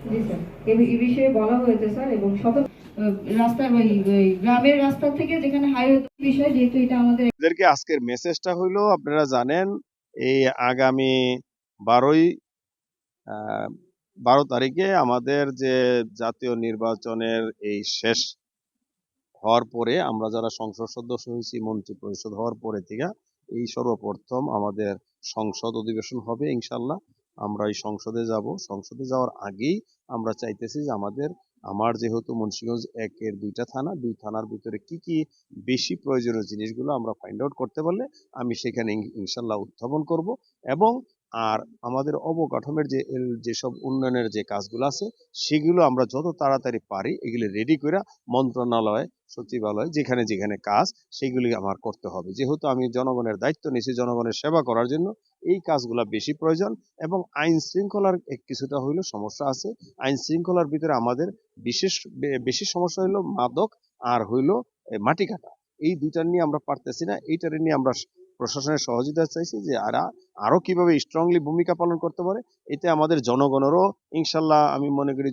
জি sir, এই বিষয়ে বলা হয়েছে স্যার, এবং রাস্তার গ্রামের রাস্তা থেকে যেখানে হাইওয়ে বিষয়, যেহেতু এটা আমাদের এদেরকে আজকের মেসেজটা হইলো, আপনারা জানেন এই আগামী 12ই 12 তারিখে আমাদের যে জাতীয় নির্বাচনের এই শেষ হওয়ার পরে আমরা যারা সংসদ সদস্য হয়েছি, মন্ত্রী পরিষদ হওয়ার পরে থেকে এই সর্বপ্রথম আমাদের সংসদ অধিবেশন হবে ইনশাল্লাহ। আমরা এই সংসদে যাব। সংসদে যাওয়ার আগেই আমরা চাইতেছি যে আমার যেহেতু মুন্সিগঞ্জ 1-এর 2টা থানা, 2 থানার ভিতরে কি কি বেশি প্রয়োজনীয় জিনিসগুলো আমরা ফাইন্ড আউট করতে পারলে আমি সেখানে ইনশাল্লাহ উত্থাপন করব। এবং আর আমাদের অবকাঠামোর যেসব উন্নয়নের যে কাজগুলো আছে সেগুলো আমরা যত তাড়াতাড়ি পারি এগুলো রেডি করে মন্ত্রণালয়, সচিবালয়, যেখানে যেখানে কাজ সেগুলি আমার করতে হবে। যেহেতু আমি জনগণের দায়িত্ব নিয়েছি জনগণের সেবা করার জন্য, এই কাজগুলো বেশি প্রয়োজন। এবং আইন শৃঙ্খলার কিছুটা হইলো সমস্যা আছে। আইন শৃঙ্খলার ভিতরে আমাদের বেশি সমস্যা হইলো মাদক আর হইলো মাটি কাটা। এই দুইটা নিয়ে আমরা পারতেছি না। এইটার নিয়ে আমরা প্রশাসনের সহযোগিতা চাইছি যে আরো কিভাবে স্ট্রংলি ভূমিকা পালন করতে পারে। এতে আমাদের জনগণেরও ইনশাল্লাহ আমি মনে করি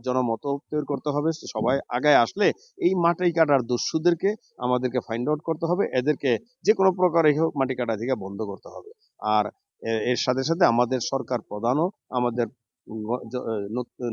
জনমত তৈরি করতে হবে। সবাই আগায় আসলে এই মাটি কাটার দস্যুদেরকে আমাদেরকে ফাইন্ড আউট করতে হবে। এদেরকে যে কোনো প্রকারে হোক মাটি কাটা থেকে বন্ধ করতে হবে। আর এর সাথে সাথে আমাদের সরকার প্রধানও আমাদের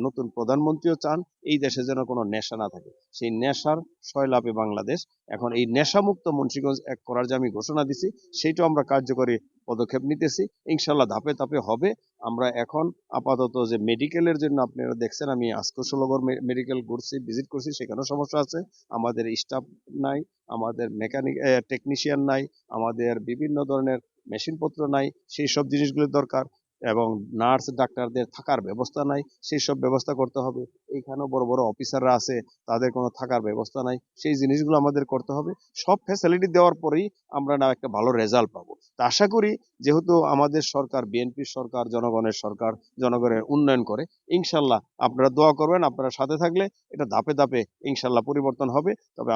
নতুন প্রধানমন্ত্রীও চান এই দেশে যেন কোনো নেশা না থাকে। সেই নেশার সয়লাভে বাংলাদেশ। এখন এই নেশামুক্ত মুন্সিগঞ্জ 1 করার যে আমি ঘোষণা দিছি সেইটাও আমরা কার্যকরী পদক্ষেপ নিতেছি। ইনশাল্লাহ ধাপে ধাপে হবে। আমরা এখন আপাতত যে মেডিকেলের জন্য আপনারা দেখছেন, আমি আজকে 16 মেডিকেল ঘুরছি, ভিজিট করছি, সেখানেও সমস্যা আছে। আমাদের স্টাফ নাই, আমাদের মেকানিক টেকনিশিয়ান নাই, আমাদের বিভিন্ন ধরনের মেশিনপত্র নাই, সেই সব জিনিসগুলো দরকার। এবং নার্স ডাক্তারদের থাকার ব্যবস্থা নাই, সেই সব ব্যবস্থা করতে হবে। এইখানেও বড় বড় অফিসাররা আছে, তাদের কোনো থাকার ব্যবস্থা নাই, সেই জিনিসগুলো আমাদের করতে হবে। সব ফ্যাসিলিটি দেওয়ার পরেই আমরা না একটা ভালো রেজাল্ট পাবো। তা আশা করি যেহেতু আমাদের সরকার বিএনপির সরকার, জনগণের সরকার, জনগণের উন্নয়ন করে, ইনশাল্লাহ আপনারা দোয়া করবেন, আপনারা সাথে থাকলে এটা ধাপে ধাপে ইনশাল্লাহ পরিবর্তন হবে। তবে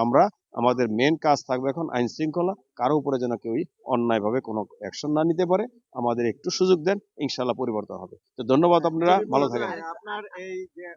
আমাদের মেন কাজ থাকবে এখন আইন শৃঙ্খলা, কারো উপরে যেন কেউই অন্যায়ভাবে কোনো অ্যাকশন না নিতে পারে। আমাদের একটু সুযোগ দেন, ইনশাল্লাহ পরিবর্তন হবে। তো ধন্যবাদ, আপনারা ভালো থাকেন। আপনার এই যে